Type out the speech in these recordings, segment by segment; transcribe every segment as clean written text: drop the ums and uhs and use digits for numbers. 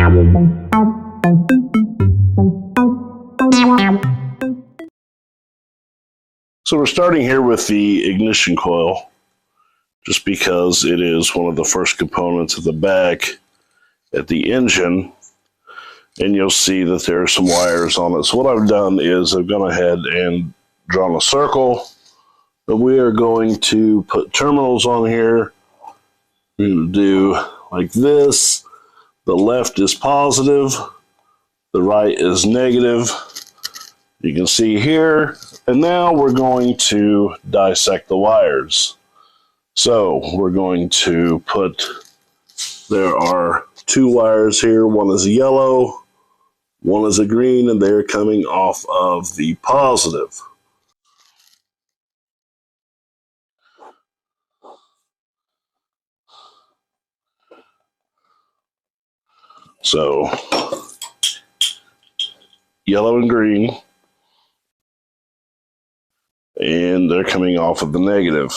So we're starting here with the ignition coil, just because it is one of the first components of the back at the engine, and you'll see that there are some wires on it. So what I've done is I've gone ahead and drawn a circle, and we are going to put terminals on here. We're going to do like this. The left is positive, the right is negative. You can see here, and now we're going to dissect the wires. So we're going to there are two wires here. One is yellow, one is a green, and they're coming off of the positive. So yellow and green, and they're coming off of the negative.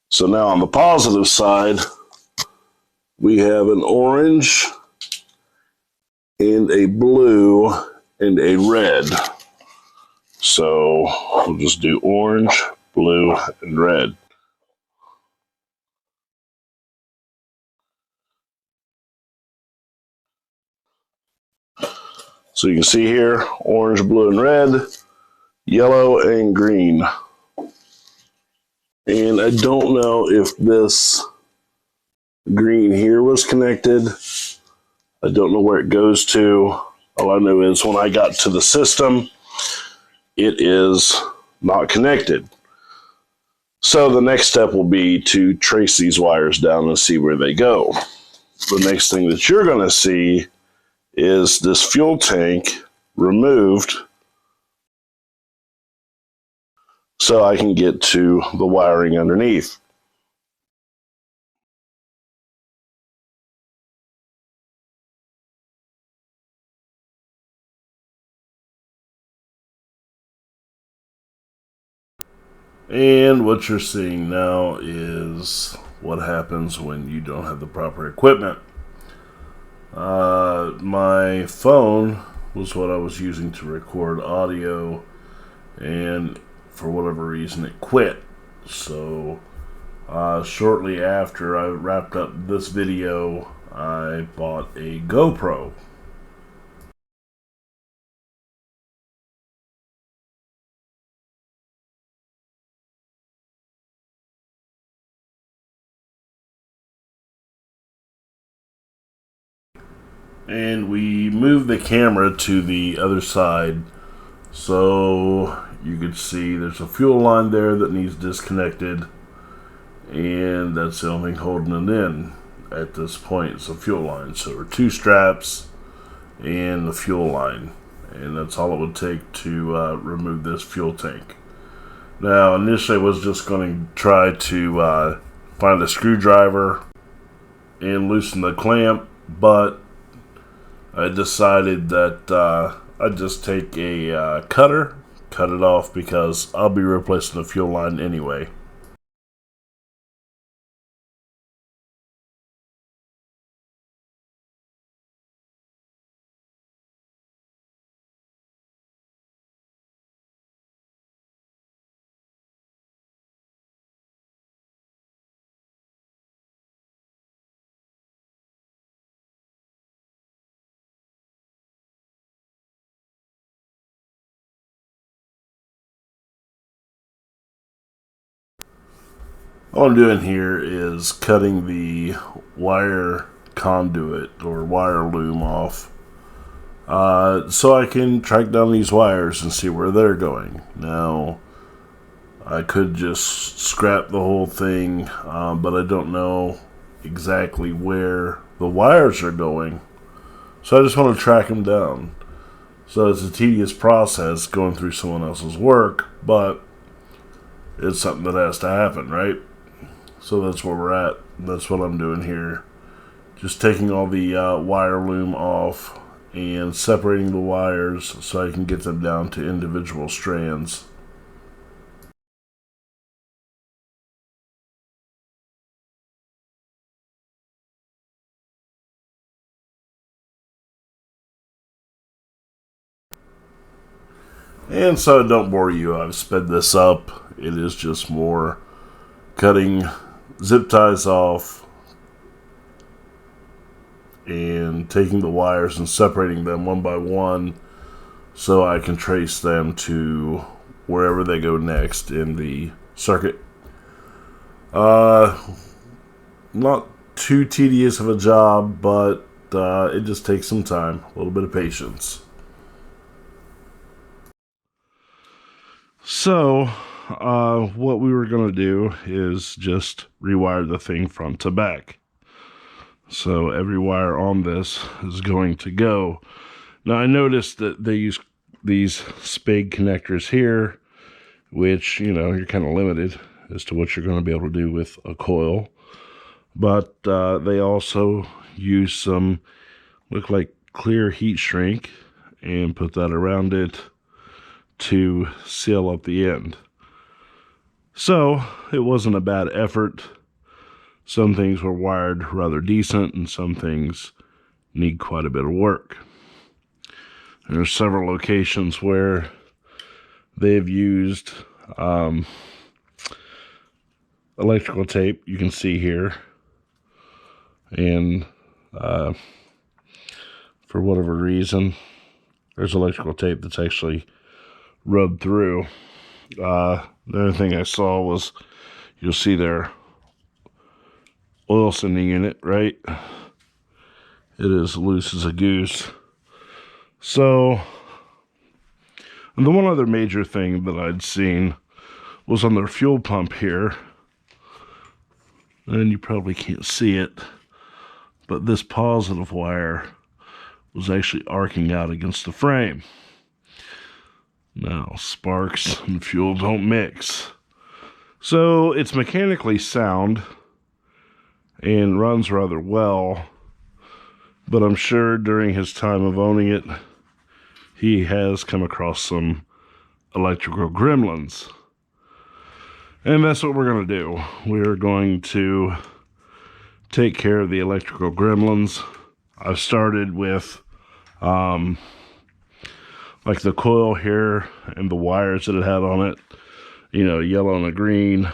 So now on the positive side, we have an orange and a blue and a red. So we'll just do orange, blue, and red. So you can see here, orange, blue, and red, yellow, and green. And I don't know if this green here was connected. I don't know where it goes to. All I know is when I got to the system, it is not connected. So the next step will be to trace these wires down and see where they go. The next thing that you're going to see is this fuel tank removed so I can get to the wiring underneath. And what you're seeing now is what happens when you don't have the proper equipment. My phone was what I was using to record audio, and for whatever reason it quit. So shortly after I wrapped up this video, I bought a GoPro. And we moved the camera to the other side so you could see there's a fuel line there that needs disconnected, and that's the only thing holding it in at this point. It's a fuel line. So there are two straps and the fuel line, and that's all it would take to remove this fuel tank. Now initially I was just going to try to find a screwdriver and loosen the clamp, but I decided that I'd just take a cutter, cut it off, because I'll be replacing the fuel line anyway. All I'm doing here is cutting the wire conduit or wire loom off so I can track down these wires and see where they're going. Now, I could just scrap the whole thing, but I don't know exactly where the wires are going, so I just want to track them down. So it's a tedious process going through someone else's work, but it's something that has to happen, right? So that's where we're at. That's what I'm doing here. Just taking all the wire loom off and separating the wires so I can get them down to individual strands. And so I don't bore you, I've sped this up. It is just more cutting zip ties off and taking the wires and separating them one by one so I can trace them to wherever they go next in the circuit. Not too tedious of a job, but it just takes some time, a little bit of patience. So, what we were going to do is just rewire the thing front to back. So every wire on this is going to go. Now I noticed that they use these spade connectors here, which, you know, you're kind of limited as to what you're going to be able to do with a coil. But they also use some, look like clear heat shrink, and put that around it to seal up the end. So it wasn't a bad effort. Some things were wired rather decent, and some things need quite a bit of work. There's several locations where they've used electrical tape, you can see here, and for whatever reason, there's electrical tape that's actually rubbed through. The other thing I saw was, you'll see there, oil sending unit, right? It is loose as a goose. So, and the one other major thing that I'd seen was on their fuel pump here. And you probably can't see it, but this positive wire was actually arcing out against the frame. Now, sparks and fuel don't mix. So it's mechanically sound and runs rather well, but I'm sure during his time of owning it, he has come across some electrical gremlins. And that's what we're going to do. We're going to take care of the electrical gremlins. I've started with like the coil here and the wires that it had on it, you know, yellow and a green,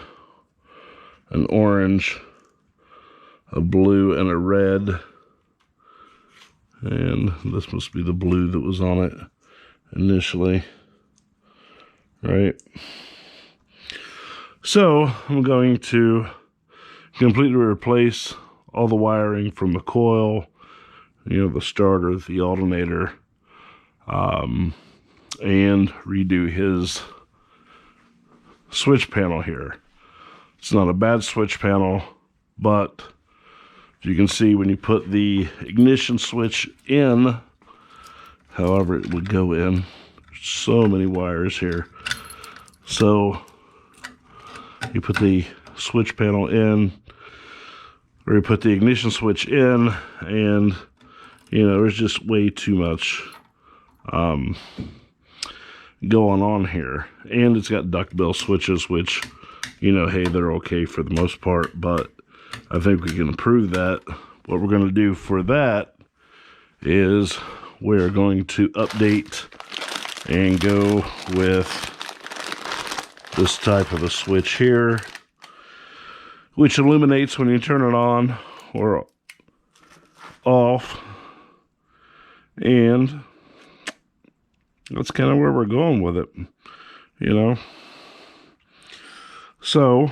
an orange, a blue and a red, and this must be the blue that was on it initially, right? So I'm going to completely replace all the wiring from the coil, you know, the starter, the alternator, and redo his switch panel here. It's not a bad switch panel, but you can see when you put the ignition switch in, however it would go in, there's so many wires here. So you put the switch panel in, or you put the ignition switch in, and you know, there's just way too much going on here. And it's got duckbill switches, which, you know, hey, they're okay for the most part, but I think we can improve that. What we're going to do for that is we're going to update and go with this type of a switch here, which illuminates when you turn it on or off. And that's kind of where we're going with it, you know. So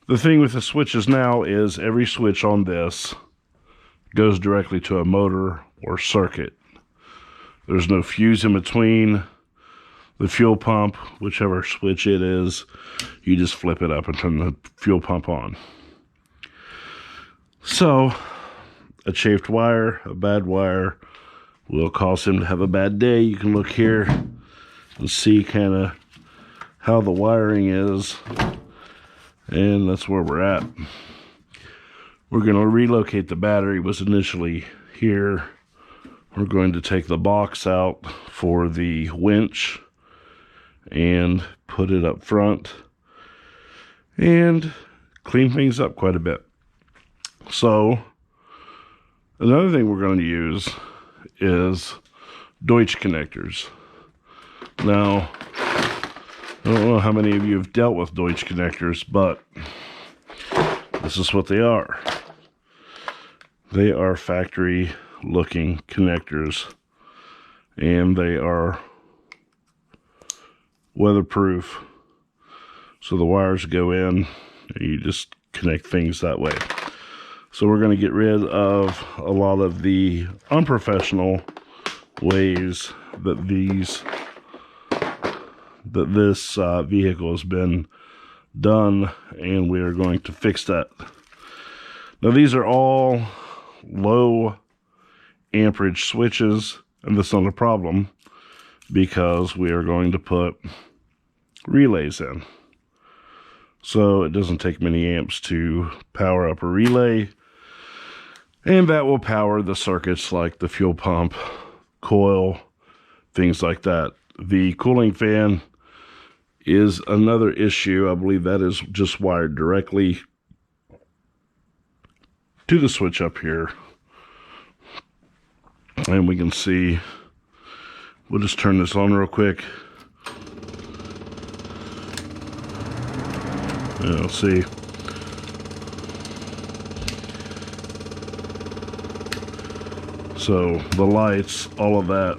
the thing with the switches now is every switch on this goes directly to a motor or circuit. There's no fuse in between. The fuel pump, whichever switch it is, you just flip it up and turn the fuel pump on. So a chafed wire, a bad wire, will cause him to have a bad day. You can look here and see kind of how the wiring is, and that's where we're at. We're going to relocate the battery. It was initially here. We're going to take the box out for the winch and put it up front and clean things up quite a bit. So another thing we're going to use is Deutsch connectors. Now, I don't know how many of you have dealt with Deutsch connectors, but this is what they are. They are factory-looking connectors, and they are weatherproof. So the wires go in, and you just connect things that way. So we're going to get rid of a lot of the unprofessional ways that this vehicle has been done, and we are going to fix that. Now these are all low amperage switches, and that's not a problem because we are going to put relays in. So it doesn't take many amps to power up a relay, and that will power the circuits like the fuel pump, coil, things like that. The cooling fan is another issue. I believe that is just wired directly to the switch up here. And we can see, we'll just turn this on real quick. And let's see. So the lights, all of that,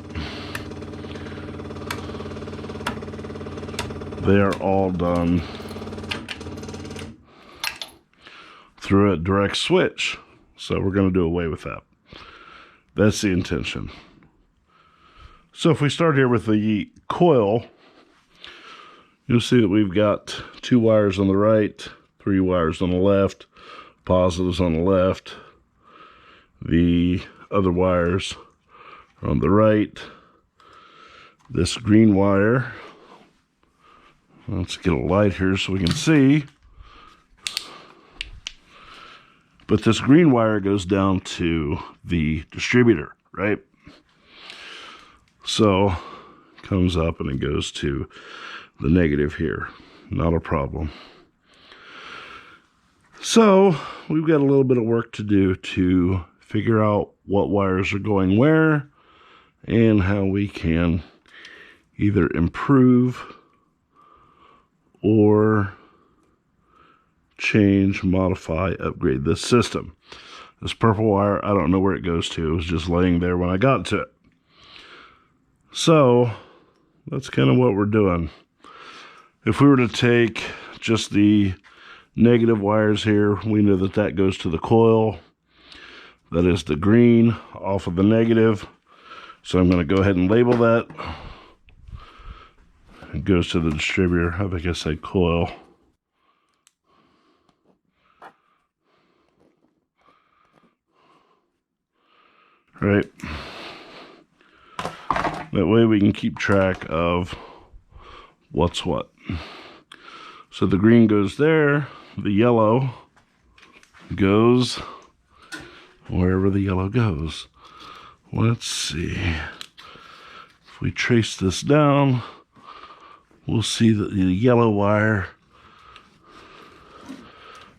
they are all done through a direct switch. So we're going to do away with that. That's the intention. So if we start here with the coil, you'll see that we've got 2 wires on the right, 3 wires on the left, positives on the left. The other wires are on the right. This green wire, let's get a light here so we can see. But this green wire goes down to the distributor, right? So it comes up and it goes to the negative here. Not a problem. So we've got a little bit of work to do to figure out what wires are going where and how we can either improve or change, modify, upgrade this system. This purple wire, I don't know where it goes to. It was just laying there when I got to it. So that's kind of what we're doing. If we were to take just the negative wires here, we know that that goes to the coil. That is the green off of the negative. So I'm going to go ahead and label that. It goes to the distributor. I think I said coil. Right. That way we can keep track of what's what. So the green goes there, the yellow goes wherever the yellow goes. Let's see. If we trace this down, we'll see that the yellow wire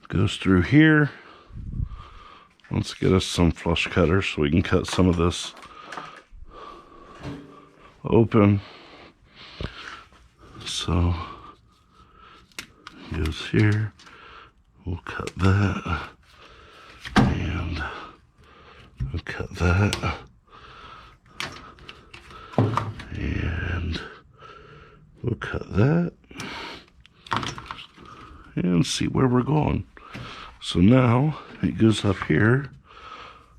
goes through here. Let's get us some flush cutters so we can cut some of this open. So it goes here. We'll cut that. And we'll cut that. And we'll cut that. And see where we're going. So now it goes up here.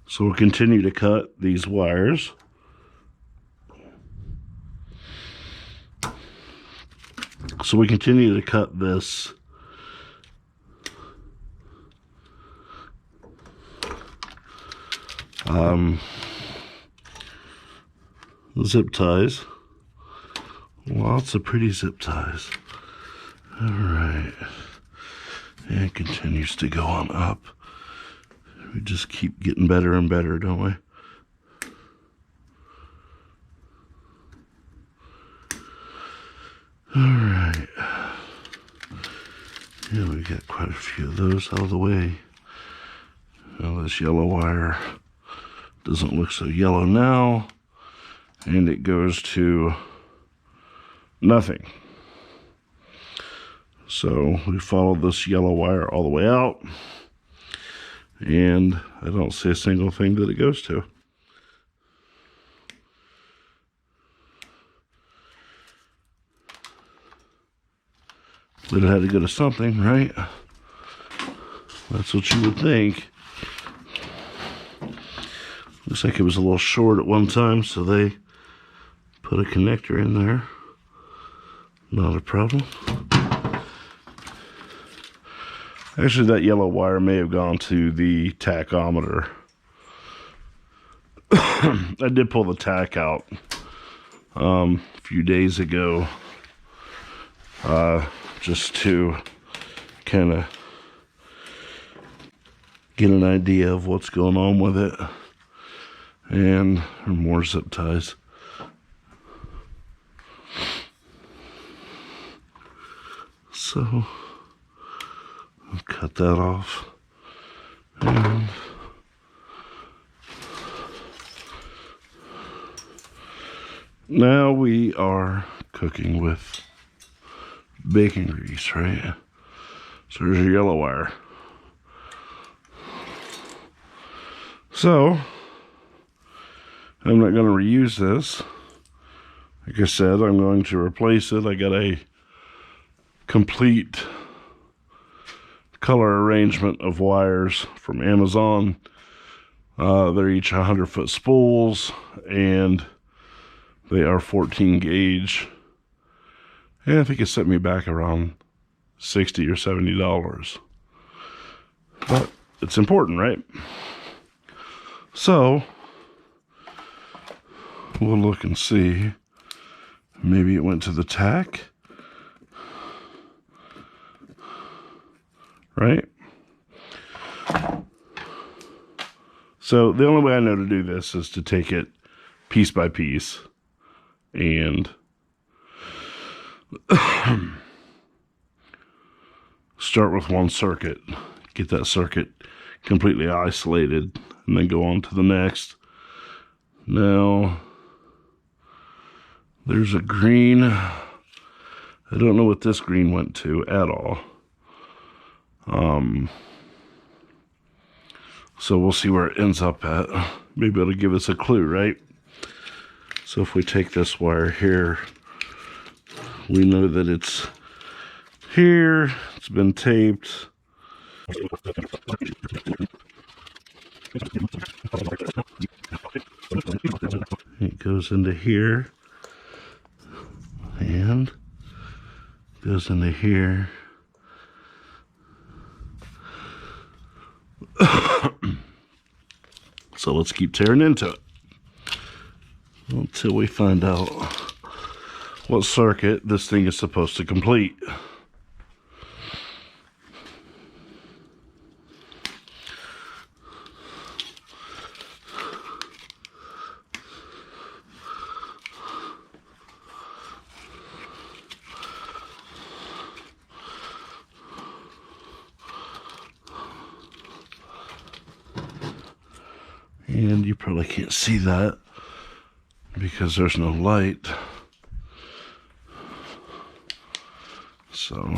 So we'll continue to cut these wires. So we continue to cut this zip ties. Lots of pretty zip ties. All right. And it continues to go on up. We just keep getting better and better, don't we? All right. Yeah, we got quite a few of those out of the way. Now this yellow wire doesn't look so yellow now. And it goes to Nothing. So we followed this yellow wire all the way out, and I don't see a single thing that it goes to. But it had to go to something, right? That's what you would think. Looks like it was a little short at one time, so they put a connector in there. Not a problem. Actually, that yellow wire may have gone to the tachometer. I did pull the tack out a few days ago, just to kind of get an idea of what's going on with it. And more zip ties. So I'll cut that off. And now we are cooking with bacon grease, right? So there's your yellow wire. So I'm not going to reuse this. Like I said, I'm going to replace it. I got a complete color arrangement of wires from Amazon. They're each 100-foot spools, and they are 14 gauge. And I think it set me back around $60 or $70. But it's important, right? So we'll look and see. Maybe it went to the tack. Right? So the only way I know to do this is to take it piece by piece and start with one circuit, get that circuit completely isolated, and then go on to the next. Now, there's a green. I don't know what this green went to at all. So we'll see where it ends up at. Maybe it'll give us a clue, right? So if we take this wire here, we know that it's here, it's been taped. It goes into here and goes into here. So let's keep tearing into it until we find out what circuit this thing is supposed to complete. And you probably can't see that because there's no light. So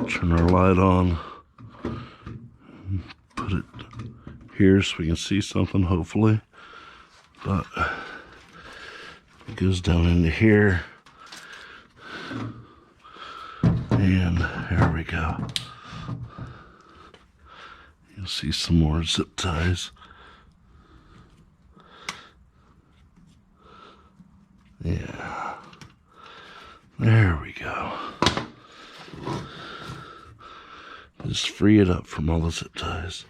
turn our light on, put it here so we can see something, hopefully. But it goes down into here. And there we go. You'll see some more zip ties. Yeah. There we go. Just free it up from all the zip ties.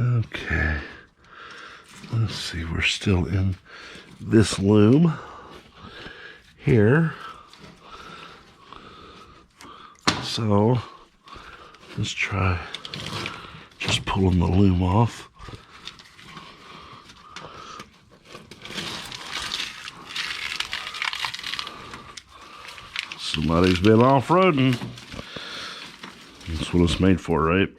Okay, let's see, we're still in this loom here. So Let's try just pulling the loom off. Somebody's been off-roading. That's what it's made for, right?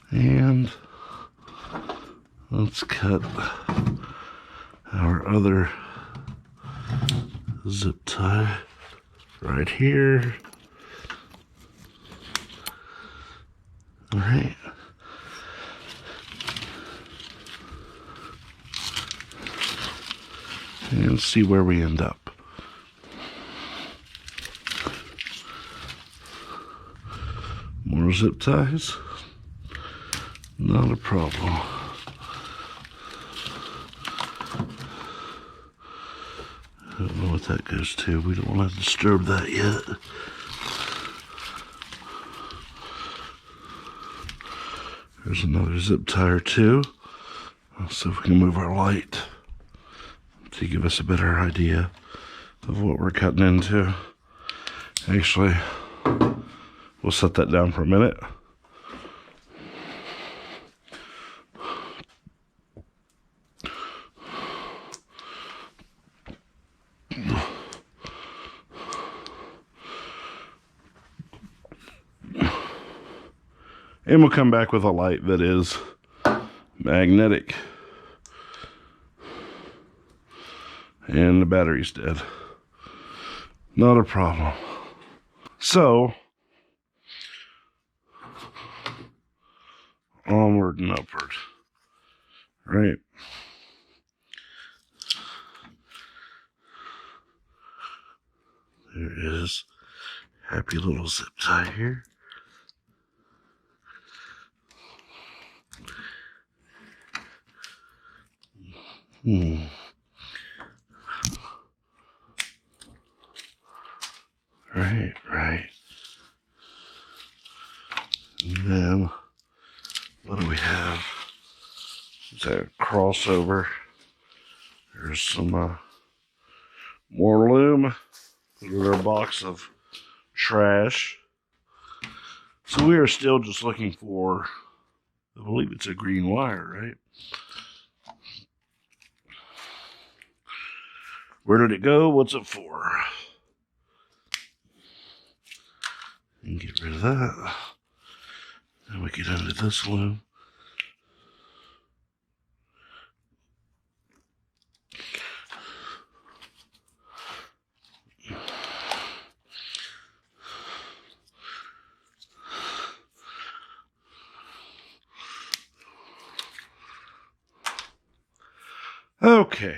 And let's cut our other zip tie right here. All right. And see where we end up. More zip ties. Not a problem. I don't know what that goes to. We don't want to disturb that yet. There's another zip tie or two. Let's see if we can move our light to give us a better idea of what we're cutting into. Actually, we'll set that down for a minute. And we'll come back with a light that is magnetic. And the battery's dead. Not a problem. So, onward and upward. Right? There is happy little zip tie here. Right. And then, what do we have? Is that a crossover? There's some more loom. Put in our box of trash. So we are still just looking for, I believe it's a green wire, right? Where did it go? What's it for? And get rid of that. Then we get into this loom. Okay.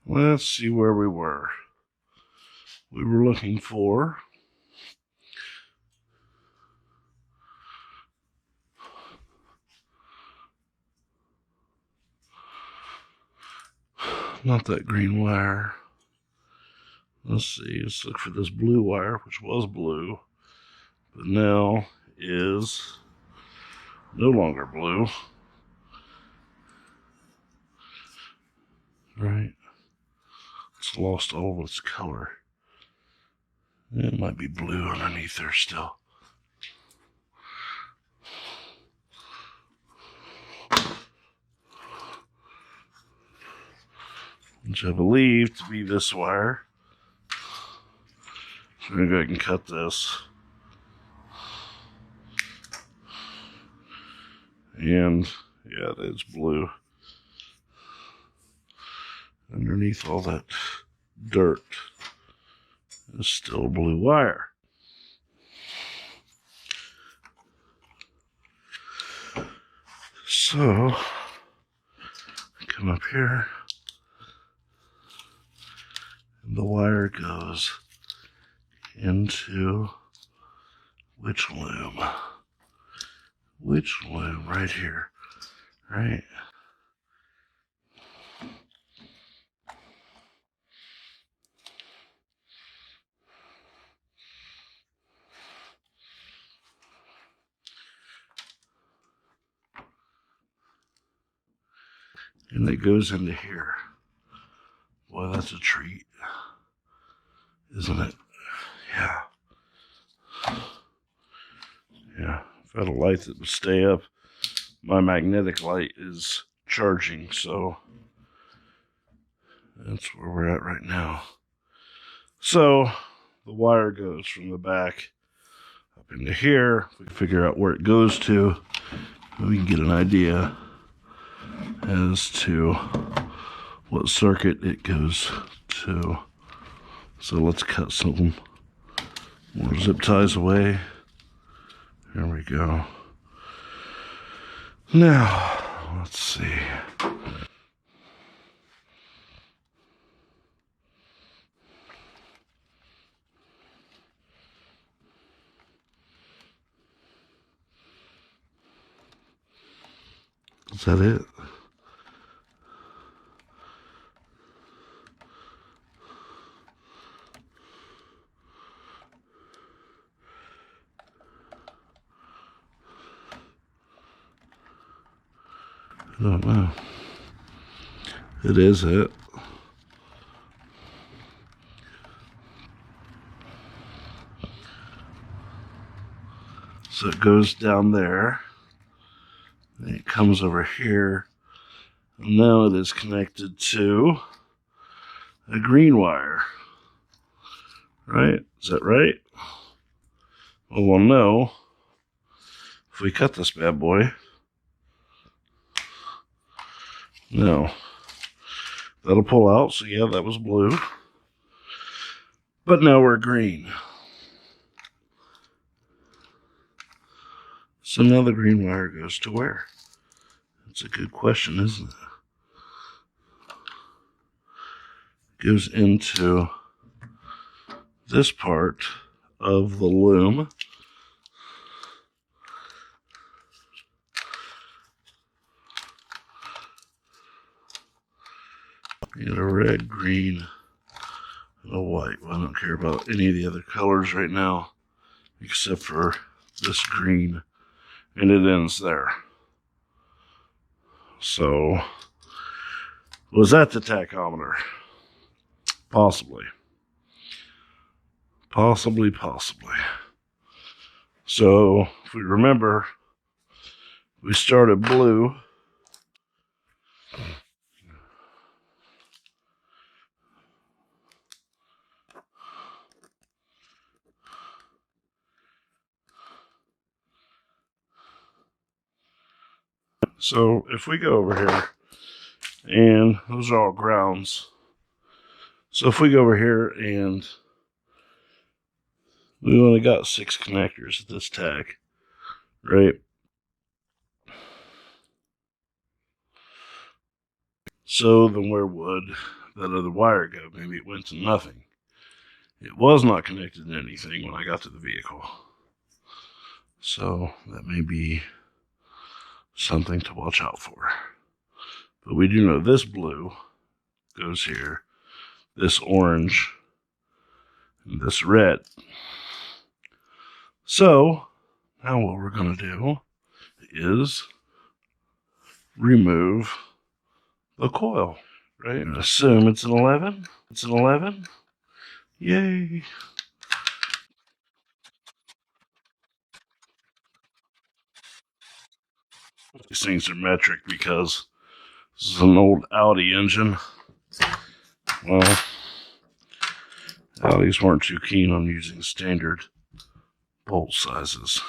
Let's see where we were. We were looking for not that green wire. Let's see. Let's look for this blue wire, which was blue, but now is no longer blue. Right? It's lost all of its color. It might be blue underneath there still. Which I believe to be this wire. So I'm going to go ahead and cut this. And yeah, it is blue. Underneath all that dirt is still blue wire. So, come up here, and the wire goes into which loom? Which loom? Right here, right? And it goes into here. that's a treat, isn't it? Yeah. Yeah. If I had a light that would stay up, my magnetic light is charging, so that's where we're at right now. So the wire goes from the back up into here. If we can figure out where it goes to, we can get an idea as to what circuit it goes to. So let's cut some more zip ties away. There we go. Now, let's see. Is that it? I don't know. It is it. So it goes down there. And it comes over here. And now it is connected to a green wire. Right? Is that right? Well, we'll know if we cut this bad boy. No. That'll pull out, so yeah, that was blue. But now we're green. So now the green wire goes to where? That's a good question, isn't it? It goes into this part of the loom. You got a red, green, and a white. Well, I don't care about any of the other colors right now, except for this green, and it ends there. So, was that the tachometer? Possibly. Possibly. So, if we remember, we started blue. So if we go over here, and those are all grounds. So if we go over here and we only got 6 connectors at this tag, right? So then where would that other wire go? Maybe it went to nothing. It was not connected to anything when I got to the vehicle. So that may be something to watch out for. But we do know this blue goes here, this orange, and this red. So now what we're going to do is remove the coil, right? And assume it's an 11. It's an 11. Yay. These things are metric because this is an old Audi engine. Well, Audis weren't too keen on using standard bolt sizes.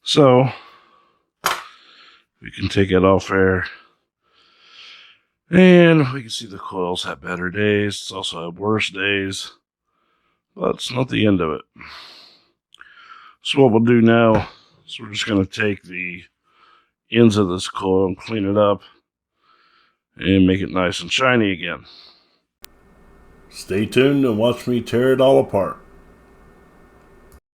So, we can take it off there. And we can see the coils have better days. It's also have worse days. But it's not the end of it. So what we'll do now is we're just going to take the ends of this coil and clean it up and make it nice and shiny again. Stay tuned and watch me tear it all apart.